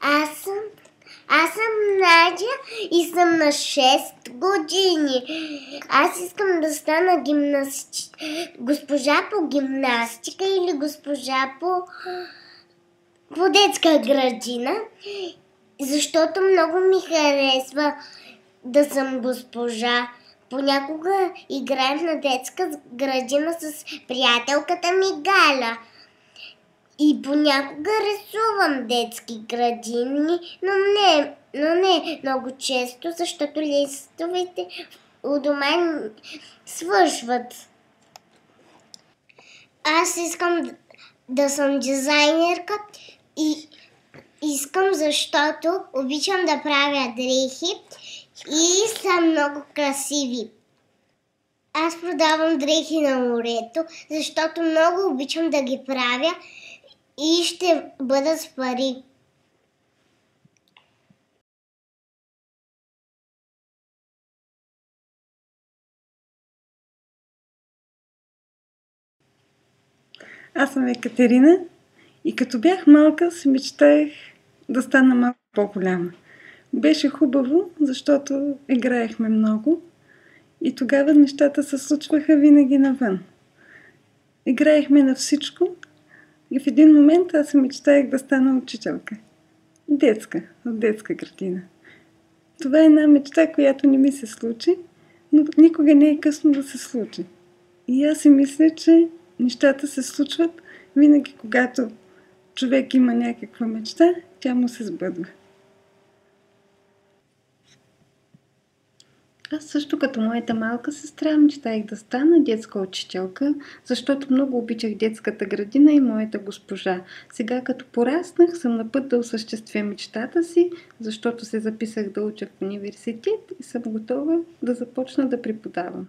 Аз съм, аз съм Надя и съм на 6 години. Аз искам да стана госпожа по гимнастика или госпожа по детска градина, защото много ми харесва да съм госпожа. Понякога играем на детска градина с приятелката ми Галя. И понякога рисувам детски градини, но не много често, защото листовете у дома свършват. Аз искам да съм дизайнерка и искам, защото обичам да правя дрехи и са много красиви. Аз продавам дрехи на морето, защото много обичам да ги правя и ще бъдат с пари. Аз съм Екатерина и като бях малка си мечтаех да стана малко по-голяма. Беше хубаво, защото играехме много и тогава нещата се случваха винаги навън. Играехме на всичко и в един момент аз си мечтаех да стана учителка. От детска градина. Това е една мечта, която не ми се случи, но никога не е късно да се случи. И аз си мисля, че нещата се случват винаги, когато човек има някаква мечта, тя му се сбъдва. Аз също като моята малка сестра мечтаех да стана детска учителка, защото много обичах детската градина и моята госпожа. Сега като пораснах съм на път да осъществя мечтата си, защото се записах да уча в университет и съм готова да започна да преподавам.